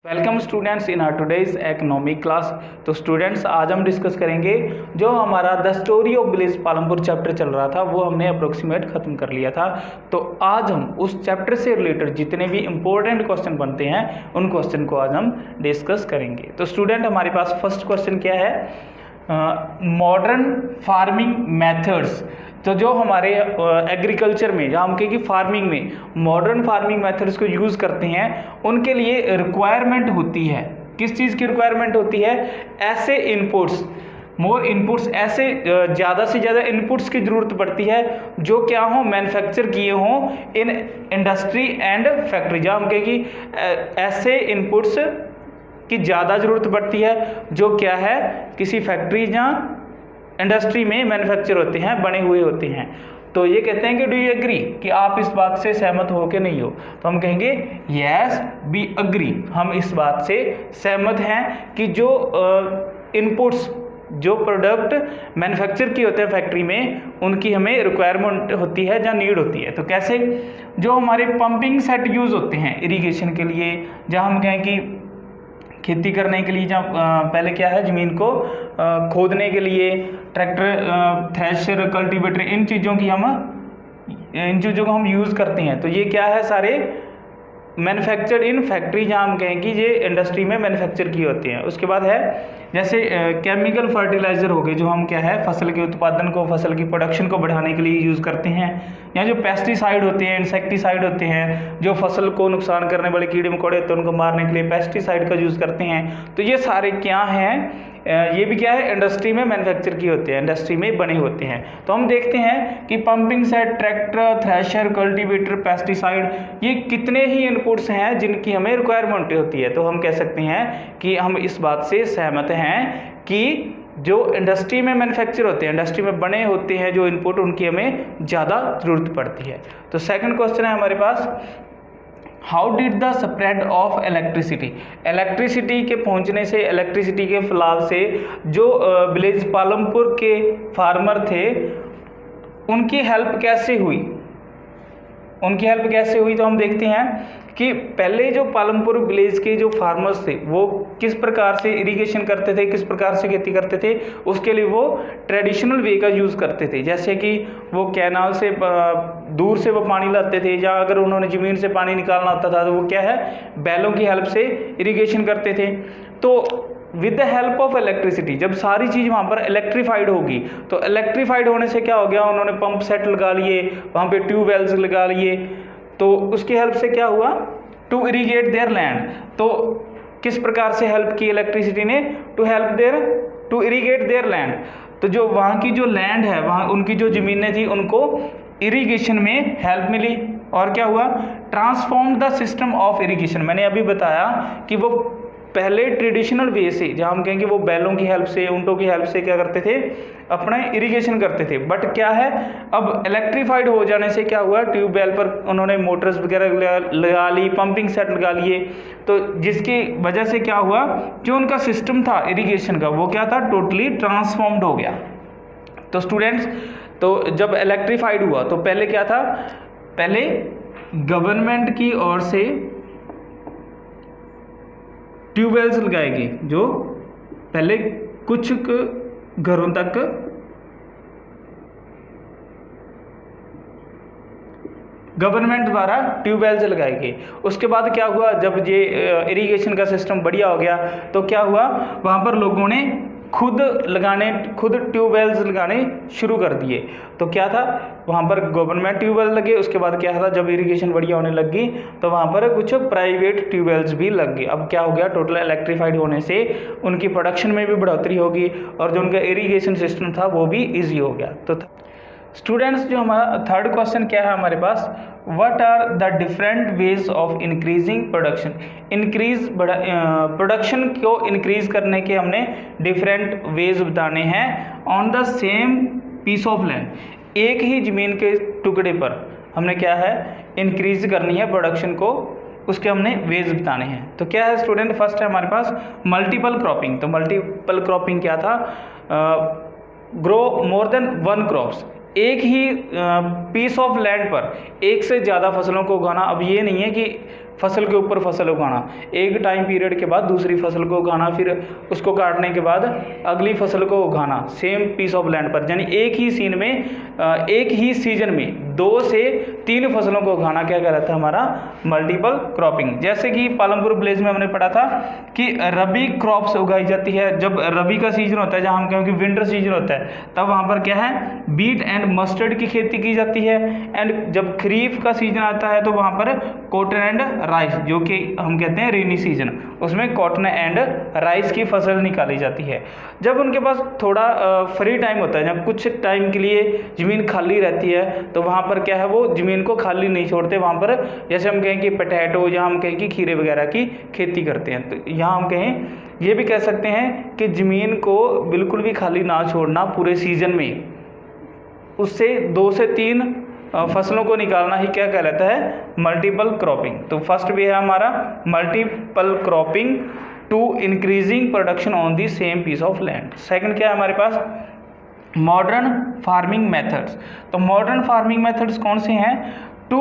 Welcome students in are today's economic class. तो students आज हम डिस्कस करेंगे जो हमारा the story of village Palampur chapter चल रहा था वो हमने अप्रोक्सीमेट खत्म कर लिया था। तो आज हम उस चैप्टर से रिलेटेड जितने भी इंपॉर्टेंट क्वेश्चन बनते हैं उन क्वेश्चन को आज हम डिस्कस करेंगे। तो स्टूडेंट हमारे पास फर्स्ट क्वेश्चन क्या है, मॉडर्न फार्मिंग मेथड्स। तो जो हमारे एग्रीकल्चर में जहाँ हम कहें कि फार्मिंग में मॉडर्न फार्मिंग मेथड्स को यूज़ करते हैं उनके लिए रिक्वायरमेंट होती है, किस चीज़ की रिक्वायरमेंट होती है, ऐसे इनपुट्स, मोर इनपुट्स, ऐसे ज़्यादा से ज़्यादा इनपुट्स की ज़रूरत पड़ती है जो क्या हो, मैन्युफैक्चर किए हों इन इंडस्ट्री एंड फैक्ट्री। जहाँ हम कहें कि ऐसे इनपुट्स की ज़्यादा ज़रूरत पड़ती है जो क्या है, किसी फैक्ट्री या इंडस्ट्री में मैन्युफैक्चर होते हैं, बने हुए होते हैं। तो ये कहते हैं कि डू यू एग्री, कि आप इस बात से सहमत हो कि नहीं हो। तो हम कहेंगे यस वी अग्री, हम इस बात से सहमत हैं कि जो इनपुट्स, जो प्रोडक्ट मैन्युफैक्चर किए होते हैं फैक्ट्री में, उनकी हमें रिक्वायरमेंट होती है या नीड होती है। तो कैसे, जो हमारे पंपिंग सेट यूज़ होते हैं इरिगेशन के लिए, जहाँ हम कहें कि खेती करने के लिए, जहाँ पहले क्या है, ज़मीन को खोदने के लिए ट्रैक्टर, थ्रेशर, कल्टीवेटर, इन चीज़ों को हम यूज़ करते हैं। तो ये क्या है, सारे मैन्युफैक्चर्ड इन फैक्ट्री, जहाँ हम कहें कि ये इंडस्ट्री में मैन्युफैक्चर किए होते हैं। उसके बाद है जैसे केमिकल फर्टिलाइज़र हो गए, जो हम क्या है फसल के उत्पादन को, फसल की प्रोडक्शन को बढ़ाने के लिए यूज़ करते हैं। या जो पेस्टिसाइड होते हैं, इंसेक्टिसाइड होते हैं, जो फसल को नुकसान करने वाले कीड़े मकोड़े होते हैं उनको मारने के लिए पेस्टिसाइड का यूज़ करते हैं। तो ये सारे क्या हैं, ये भी क्या है, इंडस्ट्री में मैन्युफैक्चर किए होते हैं, इंडस्ट्री में बने होते हैं। तो हम देखते हैं कि pumping set, tractor, thresher, cultivator, pesticide, ये कितने ही इनपुट्स हैं जिनकी हमें रिक्वायरमेंट होती है। तो हम कह सकते हैं कि हम इस बात से सहमत हैं कि जो इंडस्ट्री में मैन्युफैक्चर होते हैं, इंडस्ट्री में बने होते हैं जो इनपुट, उनकी हमें ज़्यादा ज़रूरत पड़ती है। तो सेकंड क्वेश्चन है हमारे पास, how did the spread of electricity, electricity के पहुंचने से, इलेक्ट्रिसिटी के फैलाव से जो विलेज पालमपुर के फार्मर थे उनकी हेल्प कैसे हुई, उनकी हेल्प कैसे हुई। तो हम देखते हैं कि पहले जो पालमपुर विलेज के जो फार्मर्स थे वो किस प्रकार से इरिगेशन करते थे, किस प्रकार से खेती करते थे, उसके लिए वो ट्रेडिशनल वे का यूज़ करते थे। जैसे कि वो कैनाल से दूर से वो पानी लाते थे, या अगर उन्होंने ज़मीन से पानी निकालना होता था तो वो क्या है, बैलों की हेल्प से इरिगेशन करते थे। तो with the help of electricity, जब सारी चीज़ वहाँ पर इलेक्ट्रीफाइड होगी, तो इलेक्ट्रीफाइड होने से क्या हो गया, उन्होंने पंप सेट लगा लिए, वहाँ पे ट्यूबवेल्स लगा लिए। तो उसकी हेल्प से क्या हुआ, टू इरीगेट देयर लैंड। तो किस प्रकार से हेल्प की इलेक्ट्रिसिटी ने, टू इरीगेट देयर लैंड। तो जो वहाँ की जो लैंड है, वहाँ उनकी जो ज़मीनें थी, उनको इरीगेशन में हेल्प मिली। और क्या हुआ, transform the system of irrigation. मैंने अभी बताया कि वो पहले ट्रेडिशनल वे से, जहाँ हम कहेंगे वो बैलों की हेल्प से, ऊँटों की हेल्प से क्या करते थे, अपना इरिगेशन करते थे। बट क्या है, अब इलेक्ट्रीफाइड हो जाने से क्या हुआ, ट्यूबवेल पर उन्होंने मोटर्स वगैरह लगा ली, पंपिंग सेट लगा लिए। तो जिसकी वजह से क्या हुआ, जो उनका सिस्टम था इरिगेशन का, वो क्या था, टोटली ट्रांसफॉर्म्ड हो गया। तो स्टूडेंट्स, तो जब इलेक्ट्रीफाइड हुआ तो पहले क्या था, पहले गवर्नमेंट की ओर से ट्यूबवेल्स लगाएगी, जो पहले कुछ घरों तक गवर्नमेंट द्वारा ट्यूबवेल्स लगाएगी। उसके बाद क्या हुआ, जब ये इरिगेशन का सिस्टम बढ़िया हो गया तो क्या हुआ, वहाँ पर लोगों ने खुद ट्यूबवेल्स लगाने शुरू कर दिए। तो क्या था, वहाँ पर गवर्नमेंट ट्यूबवेल लगे। उसके बाद क्या था, जब इरिगेशन बढ़िया होने लगी तो वहाँ पर कुछ प्राइवेट ट्यूबवेल्स भी लग गए। अब क्या हो गया, टोटल इलेक्ट्रीफाइड होने से उनकी प्रोडक्शन में भी बढ़ोतरी होगी और जो उनका इरिगेशन सिस्टम था वो भी ईजी हो गया। तो स्टूडेंट्स, जो हमारा थर्ड क्वेश्चन क्या है हमारे पास, what are the different ways of increasing production. Production को इंक्रीज करने के हमने डिफरेंट वेज बताने हैं on the same piece of land. एक ही ज़मीन के टुकड़े पर हमने क्या है, इंक्रीज करनी है प्रोडक्शन को, उसके हमने वेज बताने हैं। तो क्या है स्टूडेंट, फर्स्ट है हमारे पास मल्टीपल क्रॉपिंग। तो मल्टीपल क्रॉपिंग क्या था, grow more than one crops, एक ही पीस ऑफ लैंड पर एक से ज़्यादा फसलों को उगाना। अब ये नहीं है कि फसल के ऊपर फसल उगाना, एक टाइम पीरियड के बाद दूसरी फसल को उगाना, फिर उसको काटने के बाद अगली फसल को उगाना सेम पीस ऑफ लैंड पर, यानी एक ही सीन में एक ही सीजन में 2 से 3 फसलों को उगाना क्या कहलाता है हमारा मल्टीपल क्रॉपिंग। जैसे कि पालमपुर विलेज में हमने पढ़ा था कि रबी क्रॉप्स उगाई जाती है। जब रबी का सीजन होता है, जहाँ हम कहें कि विंटर सीजन होता है, तब वहाँ पर क्या है बीट एंड मस्टर्ड की खेती की जाती है। एंड जब खरीफ का सीजन आता है तो वहाँ पर कॉटन एंड राइस, जो कि हम कहते हैं रेनी सीजन, उसमें कॉटन एंड राइस की फसल निकाली जाती है। जब उनके पास थोड़ा फ्री टाइम होता है, जब कुछ टाइम के लिए ज़मीन खाली रहती है, तो वहाँ पर क्या है वो ज़मीन को खाली नहीं छोड़ते, वहाँ पर जैसे हम कहें कि पोटैटो या हम कहें कि खीरे वगैरह की खेती करते हैं। तो यहाँ हम कहें ये भी कह सकते हैं कि ज़मीन को बिल्कुल भी खाली ना छोड़ना पूरे सीजन में, उससे 2 से 3 फसलों को निकालना ही क्या कहलाता है मल्टीपल क्रॉपिंग। तो फर्स्ट भी है हमारा multiple cropping to increasing production on the same piece of land. Second क्या है हमारे पास मॉडर्न फार्मिंग मेथड्स। तो मॉडर्न फार्मिंग मेथड्स कौन से हैं टू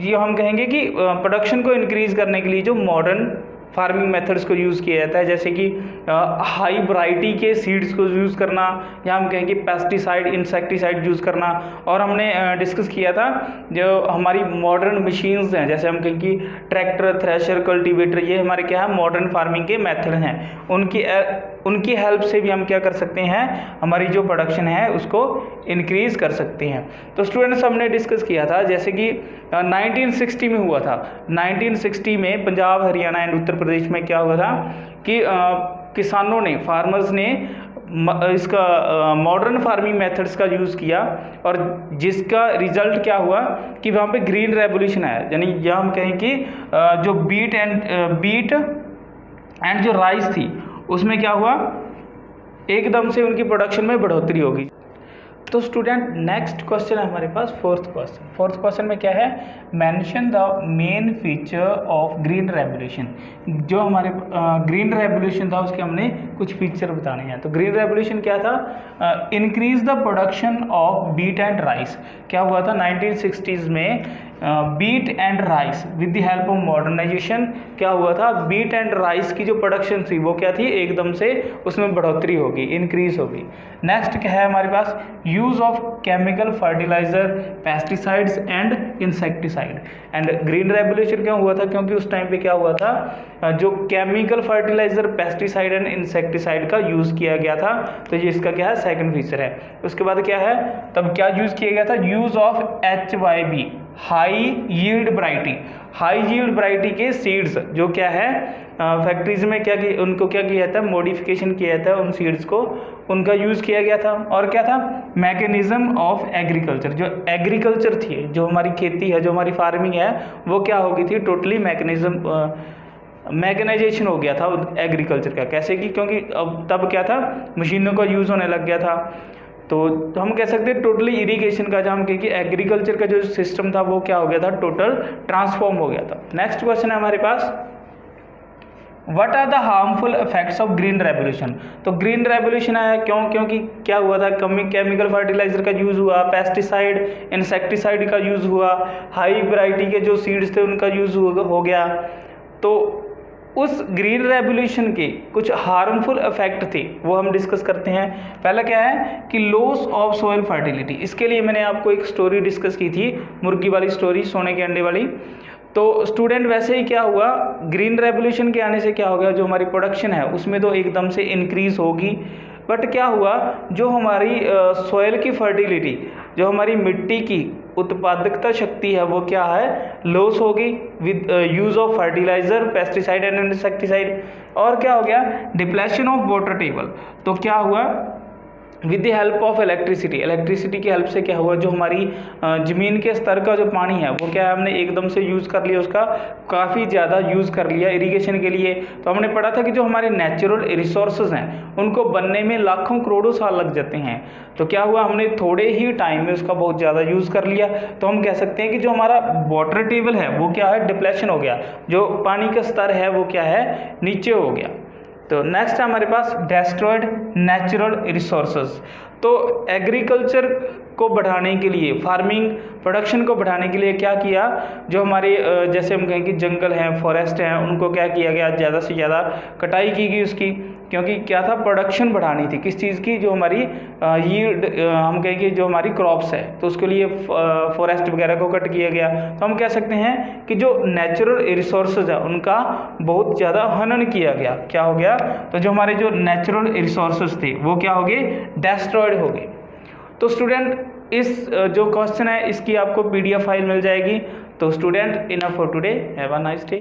ये हम कहेंगे कि प्रोडक्शन को इंक्रीज करने के लिए जो मॉडर्न फार्मिंग मेथड्स को यूज़ किया जाता है, जैसे कि हाई वैरायटी के सीड्स को यूज़ करना, या हम कहें कि पेस्टिसाइड इंसेक्टिसाइड यूज़ करना। और हमने डिस्कस किया था जो हमारी मॉडर्न मशीन्स हैं, जैसे हम कहें कि ट्रैक्टर, थ्रेशर, कल्टीवेटर, ये हमारे क्या है मॉडर्न फार्मिंग के मेथड हैं। उनकी हेल्प से भी हम क्या कर सकते हैं हमारी जो प्रोडक्शन है उसको इंक्रीज़ कर सकते हैं। तो स्टूडेंट्स हमने डिस्कस किया था जैसे कि 1960 में हुआ था। 1960 में पंजाब, हरियाणा एंड उत्तर प्रदेश में क्या हुआ था कि किसानों ने, फार्मर्स ने इसका मॉडर्न फार्मिंग मेथड्स का यूज़ किया, और जिसका रिजल्ट क्या हुआ कि वहाँ पे ग्रीन रेवोल्यूशन आया। यानी यह हम कहें कि जो बीट एंड जो राइस थी उसमें क्या हुआ एकदम से उनकी प्रोडक्शन में बढ़ोतरी होगी। तो स्टूडेंट नेक्स्ट क्वेश्चन है हमारे पास फोर्थ क्वेश्चन में क्या है mention the main feature of green revolution. जो हमारे ग्रीन रेवोल्यूशन था उसके हमने कुछ फीचर बताने हैं। तो ग्रीन रेवोल्यूशन क्या था increase the production of wheat and rice. क्या हुआ था 1960s में wheat and rice with the help of modernization क्या हुआ था बीट एंड राइस की जो प्रोडक्शन थी वो क्या थी एकदम से उसमें बढ़ोतरी होगी, इंक्रीज होगी। नेक्स्ट क्या है हमारे पास use of chemical fertiliser, pesticides and insecticide. And green revolution क्यों हुआ था क्योंकि उस टाइम पे क्या हुआ था जो chemical fertilizer, pesticide and insecticide का यूज किया गया था। तो ये इसका क्या है सेकंड फीचर है। उसके बाद क्या है तब क्या यूज किया गया था use of HYV high yield variety. High yield variety के सीड्स जो क्या है फैक्ट्रीज में क्या कि उनको क्या किया जाता है मॉडिफिकेशन किया जाता है उन सीड्स को, उनका यूज़ किया गया था। और क्या था मैकेनिज्म ऑफ एग्रीकल्चर। जो एग्रीकल्चर थी, जो हमारी खेती है, जो हमारी फार्मिंग है, वो क्या हो गई थी टोटली मैकेनाइजेशन हो गया था एग्रीकल्चर का। कैसे कि क्योंकि अब तब क्या था मशीनों का यूज़ होने लग गया था। तो हम कह सकते हैं टोटली इरिगेशन का, जहाँ हम कहें कि एग्रीकल्चर का जो सिस्टम था वो क्या हो गया था टोटल ट्रांसफॉर्म हो गया था। नेक्स्ट क्वेश्चन है हमारे पास what are the harmful effects of green revolution. तो ग्रीन रेवोल्यूशन आया क्योंकि क्या हुआ था केमिकल फर्टिलाइजर का यूज़ हुआ, पेस्टिसाइड इंसेक्टिसाइड का यूज़ हुआ, हाई वैरायटी के जो सीड्स थे उनका यूज़ हो गया। तो उस ग्रीन रेवोल्यूशन के कुछ हार्मफुल इफेक्ट थे वो हम डिस्कस करते हैं। पहला क्या है कि लॉस ऑफ सॉइल फर्टिलिटी। इसके लिए मैंने आपको एक स्टोरी डिस्कस की थी, मुर्गी वाली स्टोरी, सोने के अंडे वाली। तो स्टूडेंट वैसे ही क्या हुआ ग्रीन रेवोल्यूशन के आने से क्या हो गया जो हमारी प्रोडक्शन है उसमें तो एकदम से इंक्रीज होगी, बट क्या हुआ जो हमारी सॉइल की फर्टिलिटी, जो हमारी मिट्टी की उत्पादकता शक्ति है वो क्या है लॉस होगी with use of fertilizer, pesticide and insecticide. और क्या हो गया डिप्लेशन ऑफ वाटर टेबल। तो क्या हुआ with the help of electricity की हेल्प से क्या हुआ जो हमारी ज़मीन के स्तर का जो पानी है वो क्या है हमने एकदम से यूज़ कर लिया, उसका काफ़ी ज़्यादा यूज़ कर लिया इरिगेशन के लिए। तो हमने पढ़ा था कि जो हमारे नेचुरल रिसोर्सेज हैं उनको बनने में लाखों करोड़ों साल लग जाते हैं। तो क्या हुआ हमने थोड़े ही टाइम में उसका बहुत ज़्यादा यूज़ कर लिया। तो हम कह सकते हैं कि जो हमारा वाटर टेबल है वो क्या है डिप्लेशन हो गया, जो पानी का स्तर है वो क्या है नीचे हो गया। तो नेक्स्ट है हमारे पास डेस्ट्रॉयड नेचुरल रिसोर्सेज। तो एग्रीकल्चर को बढ़ाने के लिए, फार्मिंग प्रोडक्शन को बढ़ाने के लिए क्या किया, जो हमारे जैसे हम कहें कि जंगल हैं, फॉरेस्ट हैं, उनको क्या किया गया, ज़्यादा से ज़्यादा कटाई की गई उसकी, क्योंकि क्या था, प्रोडक्शन बढ़ानी थी किस चीज़ की, जो हमारी यील्ड हम कहेंगे जो हमारी क्रॉप्स है, तो उसके लिए फॉरेस्ट वगैरह को कट किया गया। तो हम कह सकते हैं कि जो नेचुरल रिसोर्सेज है उनका बहुत ज़्यादा हनन किया गया। क्या हो गया, तो जो हमारे जो नेचुरल रिसोर्सेज थे वो क्या हो गए, डेस्ट्रॉयड हो गए। तो स्टूडेंट इस जो क्वेश्चन है इसकी आपको PDF फाइल मिल जाएगी। तो student enough for today, have a nice day.